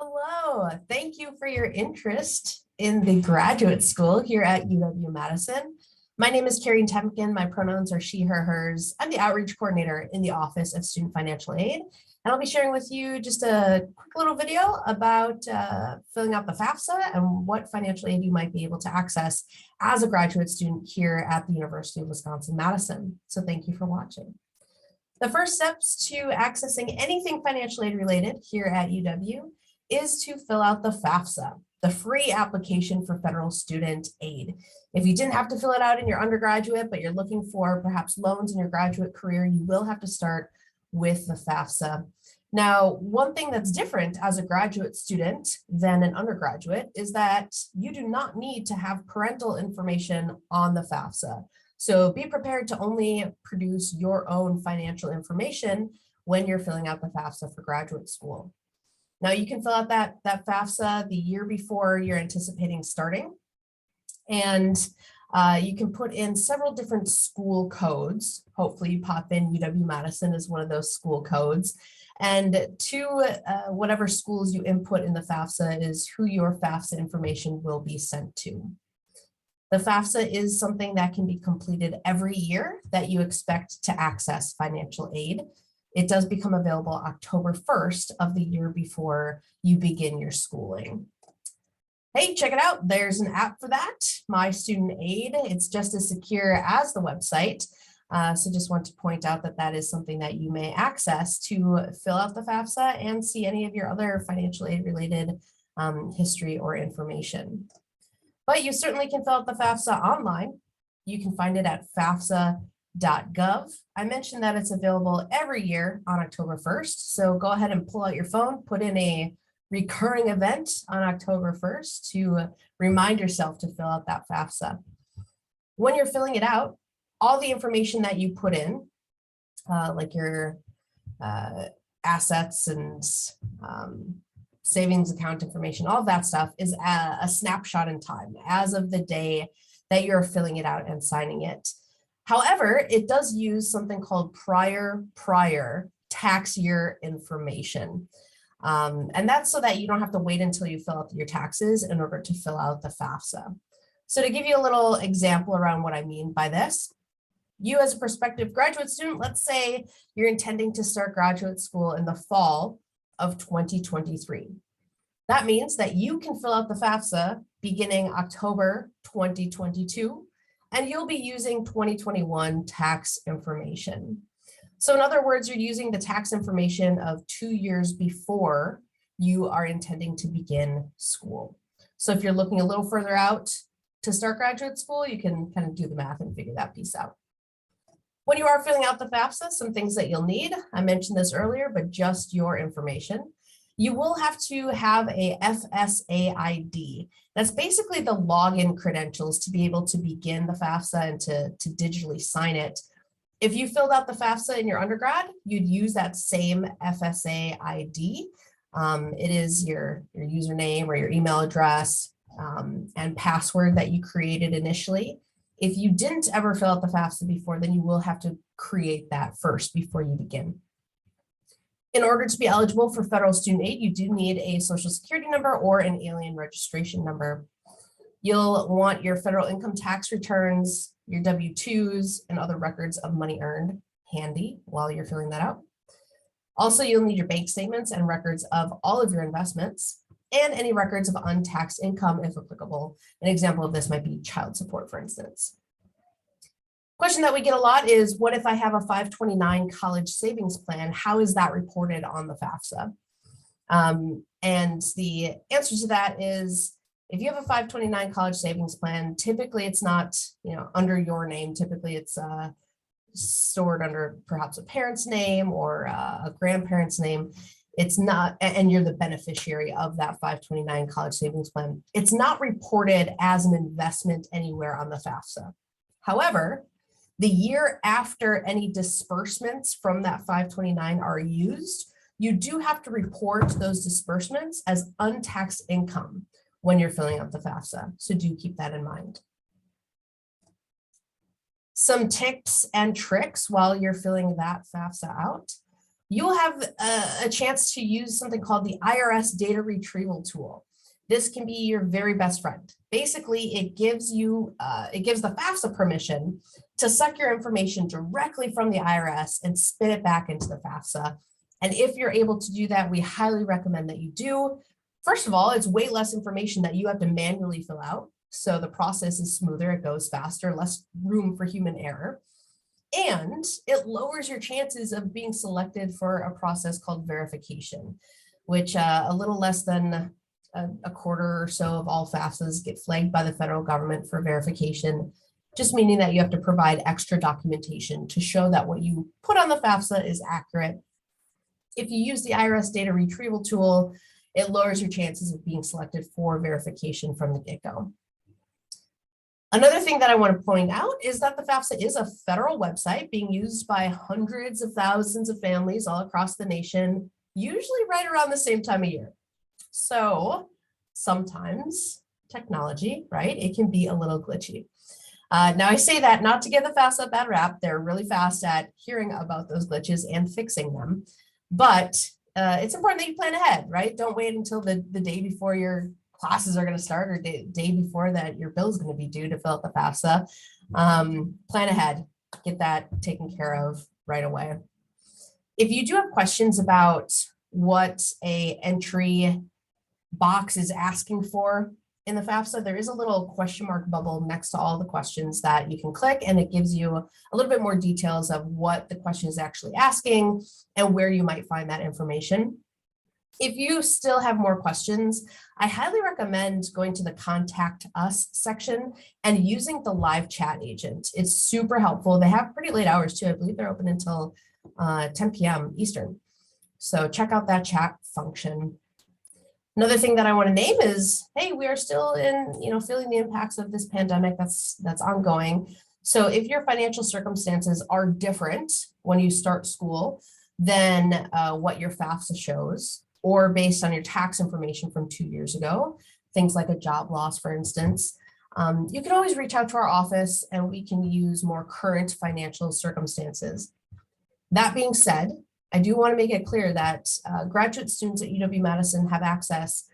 Hello, thank you for your interest in the graduate school here at UW-Madison. My name is Carrie Temkin. My pronouns are she, her, hers. I'm the outreach coordinator in the Office of Student Financial Aid. And I'll be sharing with you just a quick little video about filling out the FAFSA and what financial aid you might be able to access as a graduate student here at the University of Wisconsin-Madison. So thank you for watching. The first steps to accessing anything financial aid related here at UW is to fill out the FAFSA, the free application for federal student aid. If you didn't have to fill it out in your undergraduate, but you're looking for perhaps loans in your graduate career, you will have to start with the FAFSA. Now, one thing that's different as a graduate student than an undergraduate is that you do not need to have parental information on the FAFSA. So be prepared to only produce your own financial information when you're filling out the FAFSA for graduate school. Now you can fill out that FAFSA the year before you're anticipating starting. And you can put in several different school codes. Hopefully you pop in UW-Madison as one of those school codes. And to whatever schools you input in the FAFSA is who your FAFSA information will be sent to. The FAFSA is something that can be completed every year that you expect to access financial aid. It does become available October 1st of the year before you begin your schooling. Hey, check it out. There's an app for that, My Student Aid. It's just as secure as the website. So just want to point out that that is something that you may access to fill out the FAFSA and see any of your other financial aid related history or information. But you certainly can fill out the FAFSA online. You can find it at FAFSA.gov. I mentioned that it's available every year on October 1st. So go ahead and pull out your phone, put in a recurring event on October 1st to remind yourself to fill out that FAFSA. When you're filling it out, all the information that you put in, like your assets and savings account information, all of that stuff is a snapshot in time as of the day that you're filling it out and signing it. However, it does use something called prior tax year information. And that's so that you don't have to wait until you fill out your taxes in order to fill out the FAFSA. So to give you a little example around what I mean by this, you as a prospective graduate student, let's say you're intending to start graduate school in the fall of 2023. That means that you can fill out the FAFSA beginning October 2022, and you'll be using 2021 tax information. So in other words, you're using the tax information of 2 years before you are intending to begin school. So if you're looking a little further out to start graduate school, you can kind of do the math and figure that piece out. When you are filling out the FAFSA, some things that you'll need, I mentioned this earlier, but just your information. You will have to have a FSA ID. That's basically the login credentials to be able to begin the FAFSA and to digitally sign it. If you filled out the FAFSA in your undergrad, you'd use that same FSA ID. It is your username or your email address and password that you created initially. If you didn't ever fill out the FAFSA before, then you will have to create that first before you begin. In order to be eligible for federal student aid, you do need a social security number or an alien registration number. You'll want your federal income tax returns, your W-2s, and other records of money earned handy while you're filling that out. Also, you'll need your bank statements and records of all of your investments and any records of untaxed income if applicable. An example of this might be child support, for instance. Question that we get a lot is, what if I have a 529 college savings plan? How is that reported on the FAFSA? And the answer to that is, if you have a 529 college savings plan, typically it's not, under your name. Typically it's stored under perhaps a parent's name or a grandparent's name. It's not, and you're the beneficiary of that 529 college savings plan. It's not reported as an investment anywhere on the FAFSA. However, the year after any disbursements from that 529 are used, you do have to report those disbursements as untaxed income when you're filling out the FAFSA. So do keep that in mind. Some tips and tricks while you're filling that FAFSA out. you'll have a chance to use something called the IRS data retrieval tool. This can be your very best friend. Basically, it gives the FAFSA permission to suck your information directly from the IRS and spit it back into the FAFSA. And if you're able to do that, we highly recommend that you do. First of all, it's way less information that you have to manually fill out. So the process is smoother, it goes faster, less room for human error. And it lowers your chances of being selected for a process called verification, which a little less than a quarter or so of all FAFSAs get flagged by the federal government for verification, just meaning that you have to provide extra documentation to show that what you put on the FAFSA is accurate. If you use the IRS data retrieval tool, it lowers your chances of being selected for verification from the get-go. Another thing that I want to point out is that the FAFSA is a federal website being used by hundreds of thousands of families all across the nation, usually right around the same time of year. So sometimes technology, right, it can be a little glitchy. Now I say that not to give the FAFSA a bad rap. They're really fast at hearing about those glitches and fixing them. But it's important that you plan ahead, right? Don't wait until the day before your classes are going to start or day before that your bill is going to be due to fill out the FAFSA. Plan ahead, get that taken care of right away. If you do have questions about what a entry box is asking for in the FAFSA, there is a little question mark bubble next to all the questions that you can click, and it gives you a little bit more details of what the question is actually asking and where you might find that information. If you still have more questions, I highly recommend going to the Contact Us section and using the live chat agent. It's super helpful. They have pretty late hours too. I believe they're open until 10 p.m. Eastern. So check out that chat function. Another thing that I want to name is, hey, we are still feeling the impacts of this pandemic that's ongoing. So if your financial circumstances are different when you start school than what your FAFSA shows, or based on your tax information from 2 years ago, things like a job loss, for instance, you can always reach out to our office and we can use more current financial circumstances. That being said, I do want to make it clear that graduate students at UW-Madison have access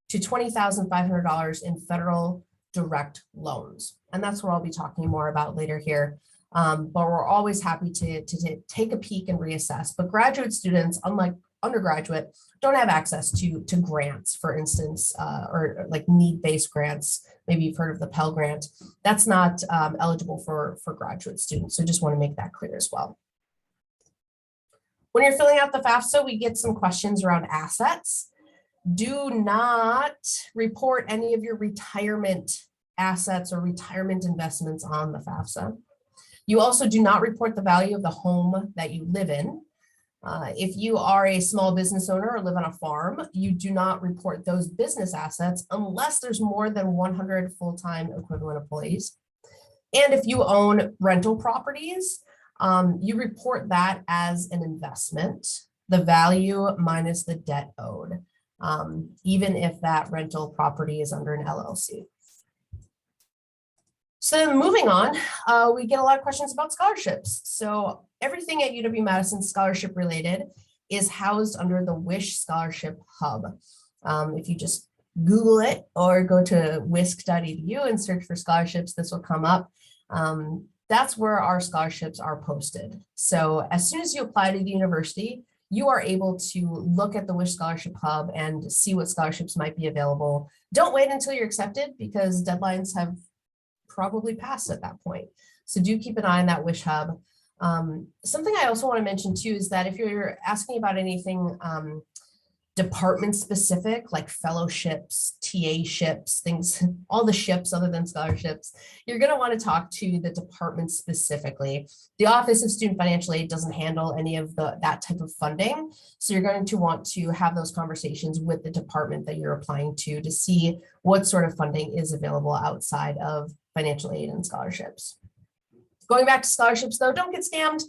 to $20,500 in federal direct loans. And that's what I'll be talking more about later here. But we're always happy to take a peek and reassess. But graduate students, unlike undergraduate, don't have access to grants, for instance, or like need-based grants. Maybe you've heard of the Pell Grant. That's not eligible for graduate students. So just want to make that clear as well. When you're filling out the FAFSA, we get some questions around assets. Do not report any of your retirement assets or retirement investments on the FAFSA. You also do not report the value of the home that you live in. If you are a small business owner or live on a farm, you do not report those business assets unless there's more than 100 full-time equivalent employees. And if you own rental properties, you report that as an investment, the value minus the debt owed, even if that rental property is under an LLC. So then moving on, we get a lot of questions about scholarships. So everything at UW-Madison scholarship related is housed under the WISH Scholarship Hub. If you just Google it or go to wisc.edu and search for scholarships, this will come up. That's where our scholarships are posted. So as soon as you apply to the university, you are able to look at the WISH Scholarship Hub and see what scholarships might be available. Don't wait until you're accepted because deadlines have probably passed at that point. So do keep an eye on that WISH Hub. Something I also want to mention too is that if you're asking about anything department specific, like fellowships, TA ships, things, all the ships other than scholarships, you're going to want to talk to the department specifically. The Office of Student Financial Aid doesn't handle any of that type of funding. So you're going to want to have those conversations with the department that you're applying to see what sort of funding is available outside of financial aid and scholarships. Going back to scholarships though, don't get scammed.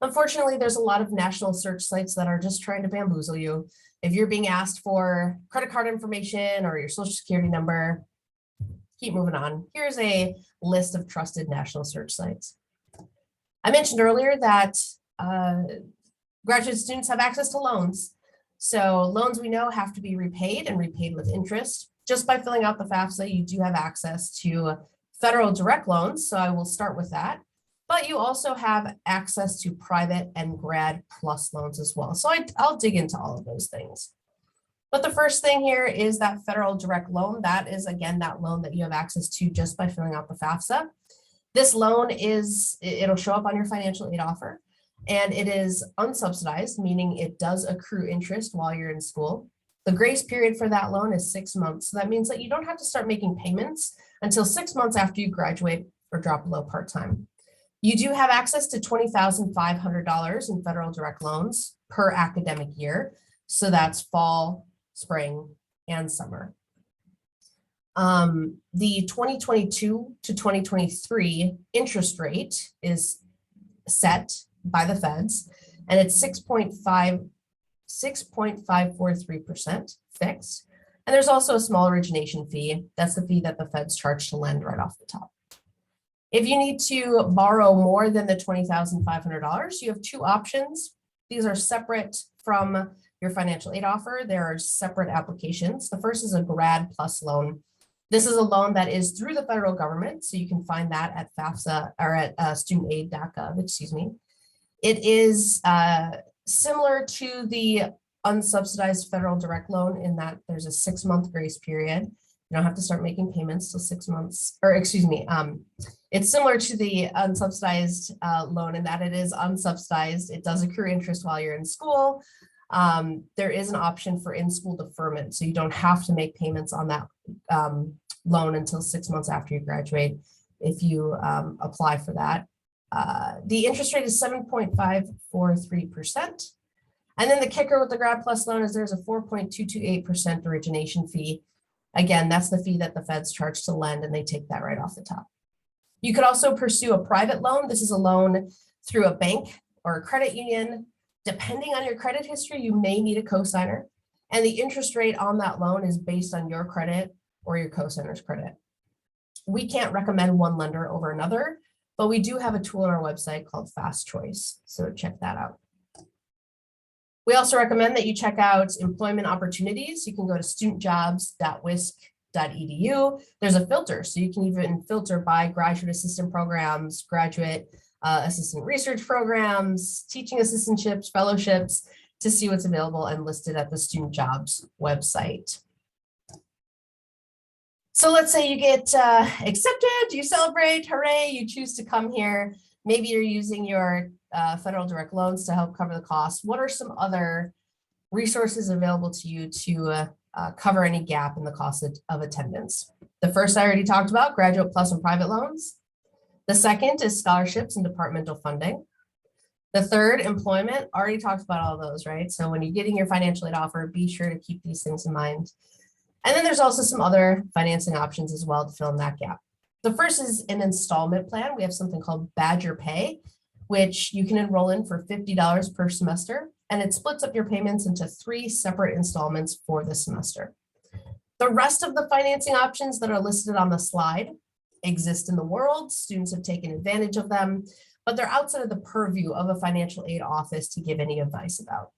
Unfortunately, there's a lot of national search sites that are just trying to bamboozle you. If you're being asked for credit card information or your social security number, keep moving on. Here's a list of trusted national search sites. I mentioned earlier that Graduate students have access to loans. So loans we know have to be repaid and repaid with interest. Just by filling out the FAFSA, you do have access to federal direct loans. So I will start with that. But you also have access to private and grad plus loans as well. So I'll dig into all of those things. But the first thing here is that federal direct loan. That is, again, that loan that you have access to just by filling out the FAFSA. This loan it'll show up on your financial aid offer, and it is unsubsidized, meaning it does accrue interest while you're in school. The grace period for that loan is 6 months. So that means that you don't have to start making payments until 6 months after you graduate or drop below part-time. You do have access to $20,500 in federal direct loans per academic year. So that's fall, spring, and summer. The 2022 to 2023 interest rate is set by the feds, and it's 6.543% fixed. And there's also a small origination fee. That's the fee that the feds charge to lend right off the top. If you need to borrow more than the $20,500, you have two options. These are separate from your financial aid offer. There are separate applications. The first is a grad plus loan. This is a loan that is through the federal government, so you can find that at FAFSA or at studentaid.gov, excuse me. It is similar to the unsubsidized federal direct loan in that there's a 6-month grace period. You don't have to start making payments till 6 months, or excuse me, it's similar to the unsubsidized loan in that it is unsubsidized. It does accrue interest while you're in school. There is an option for in-school deferment, so you don't have to make payments on that loan until 6 months after you graduate if you apply for that. The interest rate is 7.543%. And then the kicker with the Grad Plus loan is there's a 4.228% origination fee. Again, that's the fee that the feds charge to lend, and they take that right off the top. You could also pursue a private loan. This is a loan through a bank or a credit union. Depending on your credit history, you may need a cosigner, and the interest rate on that loan is based on your credit or your cosigner's credit. We can't recommend one lender over another, but we do have a tool on our website called Fast Choice, so check that out. We also recommend that you check out employment opportunities. You can go to studentjobs.wisc.edu. There's a filter, so you can even filter by graduate assistant programs, graduate assistant research programs, teaching assistantships, fellowships, to see what's available and listed at the Student Jobs website. So let's say you get accepted, you celebrate, hooray, you choose to come here. Maybe you're using your federal direct loans to help cover the costs. What are some other resources available to you to cover any gap in the cost of attendance? The first I already talked about, Graduate Plus and private loans. The second is scholarships and departmental funding. The third, employment, already talked about all those, right? So when you're getting your financial aid offer, be sure to keep these things in mind. And then there's also some other financing options as well to fill in that gap. The first is an installment plan. We have something called Badger Pay, which you can enroll in for $50 per semester, and it splits up your payments into 3 separate installments for the semester. The rest of the financing options that are listed on the slide exist in the world. Students have taken advantage of them, but they're outside of the purview of a financial aid office to give any advice about.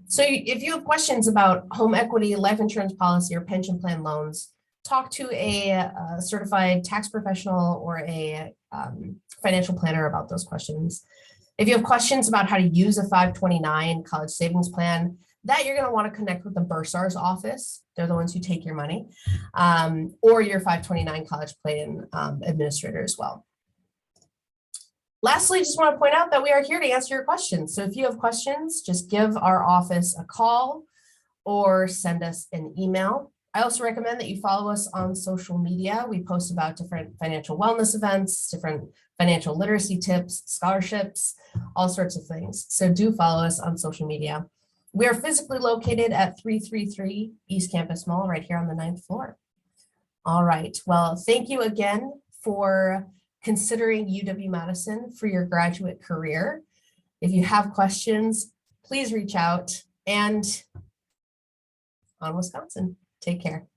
So if you have questions about home equity, life insurance policy, or pension plan loans, talk to a certified tax professional or a financial planner about those questions. If you have questions about how to use a 529 college savings plan, that you're going to want to connect with the bursar's office. They're the ones who take your money, or your 529 college plan administrator as well. Lastly, just want to point out that we are here to answer your questions. So if you have questions, just give our office a call or send us an email. I also recommend that you follow us on social media. We post about different financial wellness events, different financial literacy tips, scholarships, all sorts of things. So do follow us on social media. We are physically located at 333 East Campus Mall, right here on the 9th floor. All right, well, thank you again for considering UW-Madison for your graduate career. If you have questions, please reach out, and on Wisconsin. Take care.